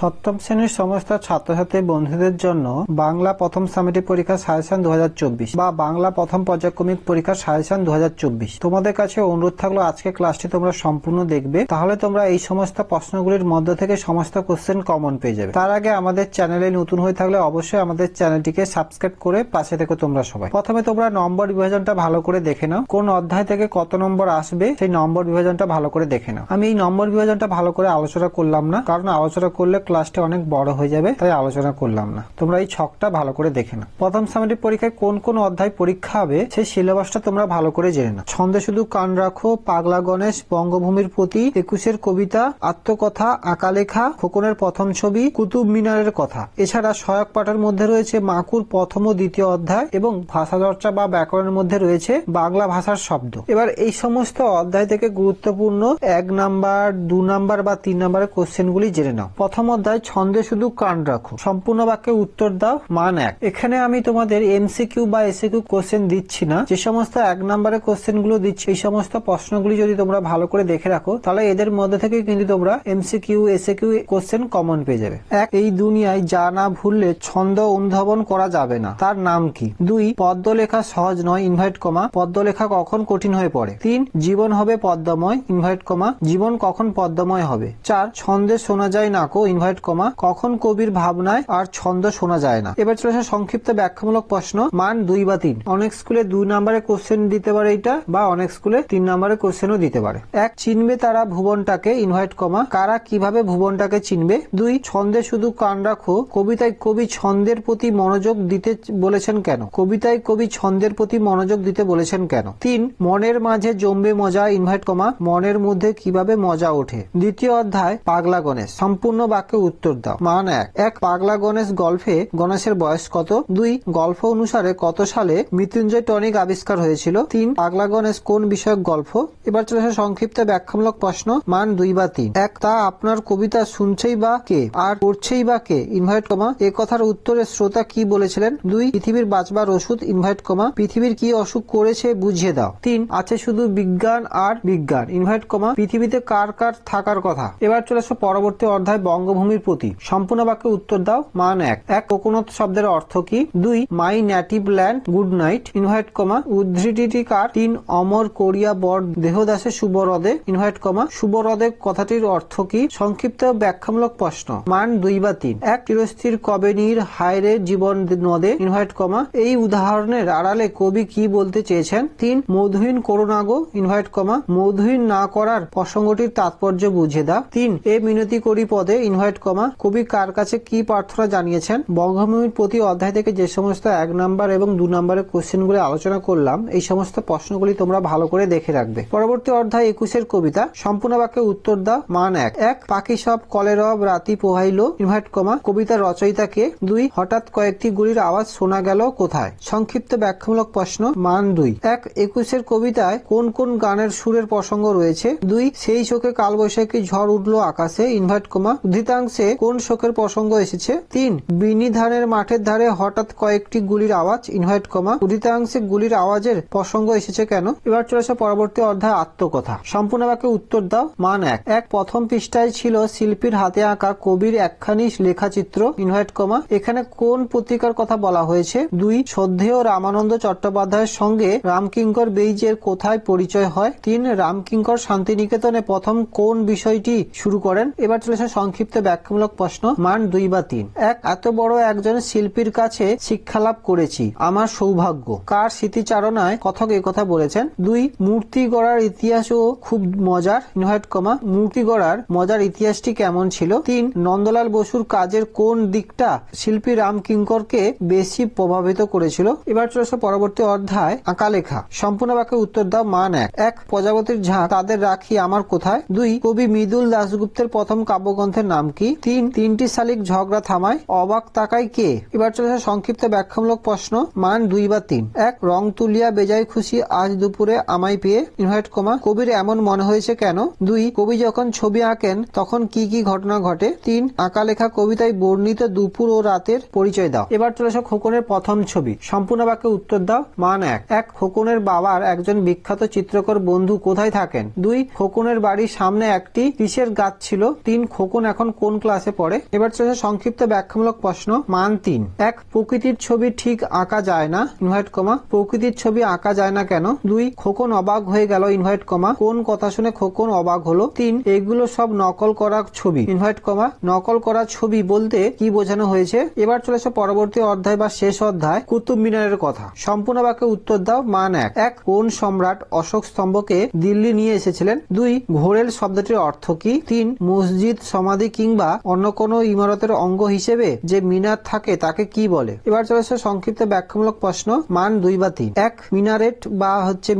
সপ্তম শ্রেণীর সমস্ত ছাত্রছাত্রী বন্ধুদের জন্য বাংলা প্রথম সামেটিক পরীক্ষা সাজেশন 2024 বা বাংলা প্রথম পর্যায়ক্রমিক পরীক্ষা সাজেশন 2024 তোমাদের কাছে অনুরোধ থাকলো আজকে ক্লাসটি তোমরা সম্পূর্ণ দেখবে, তাহলে তোমরা এই সমস্ত প্রশ্নগুলির মধ্য থেকে সমস্ত কোশ্চেন কমন পেয়ে যাবে। তার আগে আমাদের চ্যানেলে নতুন হয়ে থাকলে অবশ্যই আমাদের চ্যানেলটিকে সাবস্ক্রাইব করে পাশে থেকে তোমরা সবাই। প্রথমে তোমরা নম্বর বিভাজনটা ভালো করে দেখে নাও, কোন অধ্যায় থেকে কত নম্বর আসবে সেই নম্বর বিভাজনটা ভালো করে দেখে নাও। আমি এই নম্বর বিভাজনটা ভালো করে আলোচনা করলাম না, কারণ আলোচনা করলে ক্লাসটা অনেক বড় হয়ে যাবে, তাই আলোচনা করলাম না। তোমরা এই ছকটা ভালো করে দেখে নাও। প্রথম সামেটিক পরীক্ষায় কোন কোন অধ্যায় পরীক্ষা হবে সেই সিলেবাসটা তোমরা ভালো করে জেনে নাও। ছন্দে শুধু কান রাখো, পাগলা গণেশ, বঙ্গভূমির প্রতি, 21-এর কবিতা, আত্মকথা, আঁকা লেখা, খোকনের প্রথম ছবি, কুতুব মিনারের কথা। এছাড়া সহায়ক পাঠের মধ্যে রয়েছে মাকুর প্রথম ও দ্বিতীয় অধ্যায় এবং ভাষা চর্চা বা ব্যাকরণের মধ্যে রয়েছে বাংলা ভাষার শব্দ। এবার এই সমস্ত অধ্যায় থেকে গুরুত্বপূর্ণ 1 নাম্বার, 2 নাম্বার বা 3 নাম্বারের কোশ্চেন গুলি জেনে নাও। প্রথম অধ্যায় ছন্দে শুধু কান রাখো, সম্পূর্ণ বাক্যে উত্তর দাও, মান 1। এখানে আমি তোমাদের এমসিকিউ বা এসিকিউ কোশ্চেন দিচ্ছি না, যে সমস্ত 1 নাম্বারের কোশ্চেন গুলো দিচ্ছি এই সমস্ত প্রশ্নগুলি যদি তোমরা ভালো করে দেখে রাখো তাহলে এদের মধ্যে থেকে কিন্তু তোমরা এমসিকিউ এসিকিউ কোশ্চেন কমন পেয়ে যাবে। 1, এই দুনিয়ায় যা না ভুললে ছন্দ অনুধাবন করা যাবে না, তার নাম কি? 2, পদ্য লেখা সহজ নয়, ইনভার্ট কমা, পদ্য লেখা কখন কঠিন হয়ে পড়ে? 3, জীবন হবে পদ্মময়, ইনভার্ট কমা, জীবন কখন পদ্মময় হবে? 4, ছন্দে শোনা যায় নাকো, ইনভার্ট কমা, কখন কবির ভাবনায় আর ছন্দ শোনা যায় না? এবার চলে আসে সংক্ষিপ্ত ব্যাখ্যামূলক প্রশ্ন, মান 2 বা 3। অনেক স্কুলে 2 নাম্বারের কোশ্চেন দিতে পারে এটা, বা অনেক স্কুলে 3 নাম্বারের কোশ্চেনও দিতে পারে। 1, চিনবে তারা ভুবনটাকে, ইনভার্ট কমা, কারা কিভাবে ভুবনটাকে চিনবে? 2, ছন্দে শুধু কান রাখো, কবিতায় কবি ছন্দের প্রতি মনোযোগ দিতে বলেছেন কেন? কবিতায় কবি ছন্দের প্রতি মনোযোগ দিতে বলেছেন কেন? 3, মনের মাঝে জমবে মজা, ইনভার্ট কমা, মনের মধ্যে কিভাবে মজা ওঠে? দ্বিতীয় অধ্যায় পাগলা গণেশ, সম্পূর্ণ বাক্যে উত্তর দাও, মান 1। 1, পাগলা গণেশ গল্পে গণেশের বয়স কত? 2, গল্প অনুসারে কত সালে মৃত্যুঞ্জয় টনিক আবিষ্কার হয়েছিল? 3, পাগলা গণেশ কোন বিষয়ক গল্প? এবার চলে আসে সংক্ষিপ্ত ব্যাখ্যামূলক প্রশ্ন, মান 2 বা 3। 1, তা আপনার কবিতা শুনছেই বা কে আর পড়ছেই বা কে, ইনভার্ট কমা, এ কথার উত্তরে শ্রোতা কি বলেছিলেন? 2, পৃথিবীর বাঁচবার ওষুধ, ইনভার্ট কমা, পৃথিবীর কি অসুখ করেছে বুঝিয়ে দাও। 3, আছে শুধু বিজ্ঞান আর বিজ্ঞান, ইনভার্ট কমা, পৃথিবীতে কার কার থাকার কথা? এবার চলে আসো পরবর্তী অধ্যায় বঙ্গভূমির প্রতি, সম্পূর্ণ বাক্যে উত্তর দাও, মান 1। 1, কোকোনাট শব্দের অর্থ কি? 2, my native land, good night, invert comma, উদ্ধৃতিটি কার? 3, অমর কোরিয়া বর দেহদাসে শুভরদে, ইনভার্ট কমা, শুভরদে কথাটির অর্থ কি? সংক্ষিপ্ত ব্যাখ্যামূলক প্রশ্ন, মান 2 বা 3। 1, চিরস্থির কবে নীর হায়রে জীবন নদে, ইনভার্ট কমা, এই উদাহরণের আড়ালে কবি কি বলতে চেয়েছেন? 3, মধুহীন করো না গো, ইনভার্ট কমা, মধুহীন না করার প্রসঙ্গটির তাৎপর্য বুঝিয়ে দাও। 3, এ মিনতি করি পদে, ইনভার্ট কমা, কবি কার কাছে কি প্রার্থনা জানিয়েছেন? বঙ্গভূমির প্রতি অধ্যায় থেকে যে সমস্ত 1 নাম্বার এবং 2 নাম্বারের কোশ্চেনগুলি আলোচনা করলাম এই সমস্ত প্রশ্নগুলি তোমরা ভালো করে দেখে রাখবে। পরবর্তী অধ্যায় 21-এর কবিতা, সম্পূর্ণ বাক্যে উত্তর দাও, মান 1। 1, পাখি সব কলেরব রাতি পোহাইল, ইনভার্ট কমা, কবিতার রচয়িতা কে? 2, হঠাৎ কয়েকটি গুলির আওয়াজ শোনা গেল কোথায়? সংক্ষিপ্ত ব্যাখ্যামূলক প্রশ্ন, মান 2। 1, 21-এর কবিতায় কোন কোন গানের সুরের প্রসঙ্গ রয়েছে? 2, সেই শোকে কালবৈশাখী ঝড় উঠলো আকাশে, ইনভার্ট কমা, উদ্ধৃতাংশে কোন শোকের প্রসঙ্গ এসেছে? 3, বিনি ধানের মাঠের ধারে হঠাৎ কয়েকটি গুলির আওয়াজ, ইনভার্ট কমা, উদ্ধৃতাংশে গুলির আওয়াজের প্রসঙ্গ এসেছে কেন? এবার চলে আসে পরবর্তী অধ্যায় আত্মকথা, সম্পূর্ণ বাক্যে উত্তর দাও, মান 1। 1, প্রথম পৃষ্ঠায় ছিল শিল্পীর হাতে আঁকা কবির একখানি লেখাচিত্র, ইনভার্ট কমা, এখানে কোন পত্রিকার কথা বলা হয়েছে? 2, শ্রদ্ধেয় রামানন্দ চট্টোপাধ্যায়ের সঙ্গে রামকিঙ্কর বেইজের কোথায় পরিচয় হয়? 3, রামকিঙ্কর শান্তিনিকেতনে প্রথম কোন বিষয়টি শুরু করেন? এবার চলেছে সংক্ষিপ্ত ব্যাখ্যামূলক প্রশ্ন, মান 2 বা 3। 1, এত বড় একজন শিল্পীর কাছে শিক্ষালাভ করেছি, আমার সৌভাগ্য, কার স্মৃতিচারণায় কথক একথা বলেছেন? 2, মূর্তি গড়ার ইতিহাসও খুব মজার, ইনভার্ট কমা, মূর্তি গড়ার মজার ইতিহাসটি কেমন ছিল? 3, নন্দলাল বসুর কাজের কোন দিকটা শিল্পী রামকিঙ্করকে বেশি প্রভাবিত করেছিল? এবার চলেছে পরবর্তী অধ্যায় আঁকা লেখা, সম্পূর্ণ বাক্যে উত্তর দাও, মান 1। 1, প্রজাপতির ঝাঁক তাদের রাখি আমার কোথায়? 2, কবি মৃদুল দাশগুপ্তের প্রথম কাব্যগ্রন্থের নাম কি? 3, 3টি শালিক ঝগড়া থামায়, অবাক তাকায় কে? এবার চলেছে সংক্ষিপ্ত ব্যাখ্যামূলক প্রশ্ন, মান 2 বা 3। 1, রং তুলিয়া বেজায় খুশি আজ দুপুরে আমায় পেয়ে, ইনভার্ট কমা, কবির এমন মনে হয়েছে কেন? 2, কবি যখন ছবি আঁকেন তখন কি কি ঘটনা ঘটে? 3, আঁকা লেখা কবিতায় বর্ণিত দুপুর ও রাতের পরিচয় দাও। এবার চলে আসো খোকনের প্রথম ছবি, সম্পূর্ণ বাক্যে উত্তর দাও, মান 1। 1, খোকনের বাবার একজন বিখ্যাত চিত্রকর বন্ধু কোথায় থাকেন? 2, খোকনের বাড়ির সামনে একটি কিসের গাছ ছিল? 3, খোকন এখন কোন ক্লাসে পড়ে। এবার চলছে সংক্ষিপ্ত ব্যাখ্যামূলক প্রশ্ন মান 3। 1 প্রকৃতির ছবি ঠিক আঁকা যায় না ইনভার্ট কমা প্রকৃতির ছবি আঁকা যায় না কেন। 2 খোকন অবাক হয়ে গেল ইনভার্ট কমা কোন কথা শুনে খোকন অবাক হলো। 3 এগুলো সব নকল করা ছবি ইনভার্ট কমা নকল করা ছবি বলতে কি বোঝানো হয়েছে। এবার চলেছে পরবর্তী অধ্যায় বা শেষ অধ্যায় কুতুব মিনারের কথা। সম্পূর্ণ বাক্যে উত্তর দাও। মান 1 1 কোন সম্রাট অশোক স্তম্ভকে দিল্লি নিয়ে এসেছিলেন। 2 ঘোরেল শব্দটির অর্থ কি। 3 মসজিদ সমাধি কিংবা অন্য কোনো ইমারতের অঙ্গ হিসেবে যে মিনার থাকে তাকে কি বলে। এবার চলেছে সংক্ষিপ্ত ব্যাখ্যামূলক প্রশ্ন মান 2 বা 3। 1 মিনারেট বা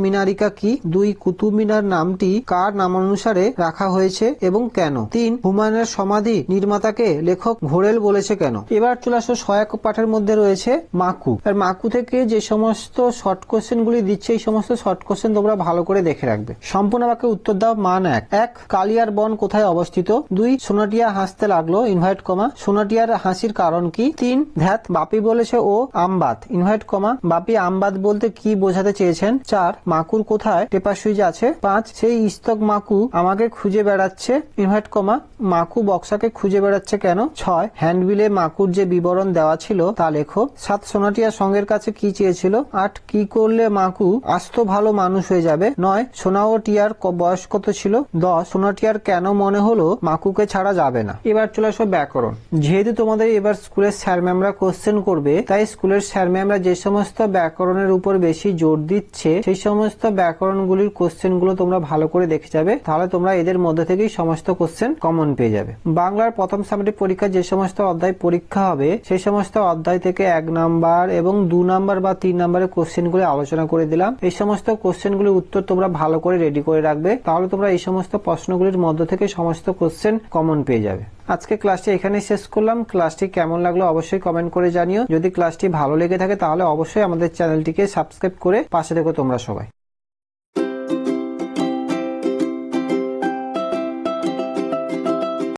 মিনারিকা কি। 2 কুতুব মিনার নামটি কার নামানুসারে রাখা হয়েছে এবং কেন। 3 হুমায়ুনের সমাধি নির্মাতাকে লেখক ঘোরেল বলেছে কেন। এবার চলে আসো সহায়ক পাঠের মধ্যে রয়েছে মাকু। আর মাকু থেকে যে সমস্ত শর্ট কোশ্চেন গুলি দিচ্ছে এই সমস্ত শর্ট কোশ্চেন তোমরা ভালো করে দেখে রাখবে। সম্পূর্ণ বাক্যে উত্তর দাও। মান 1 1 কালিয়ার বন কোথায় অবস্থিত। 2 সোনাটিয়া হাসতে লাগলো ইনভার্ট কমা সোনাটিয়ার হাসির কারণ কি। 3 ধ্যাত বাপি বলেছে ও আমবাত ইনভার্ট কমা বাপি আমবাত বলতে কি বোঝাতে চেয়েছেন। 4 মাকুর কোথায় টেপা সুইচ আছে। 5 সেই ইস্তক মাকু আমাকে খুঁজে বেড়াচ্ছে ইনভার্ট কমা মাকু বক্সাকে খুঁজে বেড়াচ্ছে কেন। 6 হ্যান্ডবিলে মাকুর যে বিবরণ দেওয়া ছিল তা লেখো। 7 সোনাটিয়া সঙ্গের কাছে কি চেয়েছিল। 8 কি করলে মাকু আস্ত ভালো মানুষ হয়ে যাবে। 9 সোনা ও টিয়ার বয়স কত ছিল। 10 সোনাটিয়ার কেন মনে হলো মাকুকে ছাড়া যাবে না। এবার চলে আসো ব্যাকরণ। যেহেতু তোমাদের এবার স্কুলের স্যার ম্যামরা কোশ্চেন করবে তাই স্কুলের স্যার ম্যামরা যে সমস্ত ব্যাকরণের উপর বেশি জোর দিচ্ছে সেই সমস্ত ব্যাকরণগুলির কোশ্চেন গুলো তোমরা ভালো করে দেখে যাবে, তাহলে তোমরা এদের মধ্যে থেকেই সমস্ত কোশ্চেন কমন পেয়ে যাবে। বাংলার প্রথম সাবজেক্ট পরীক্ষা যে সমস্ত অধ্যায় পরীক্ষা হবে সেই সমস্ত অধ্যায় থেকে 1 নাম্বার এবং 2 নাম্বার বা 3 নাম্বারের কোশ্চেন গুলি আলোচনা করে দিলাম। এই সমস্ত কোশ্চেন গুলির উত্তর তোমরা ভালো করে রেডি করে রাখবে, তাহলে তোমরা এই সমস্ত প্রশ্নগুলির মধ্য থেকে সমস্ত কোশ্চেন কমন পেয়ে যাবে। আজকে ক্লাসটি এখানেই শেষ করলাম। ক্লাসটি কেমন লাগলো অবশ্যই কমেন্ট করে জানিও। যদি ক্লাসটি ভালো লেগে থাকে তাহলে অবশ্যই আমাদের চ্যানেলটিকে সাবস্ক্রাইব করে পাশে থেকো তোমরা সবাই।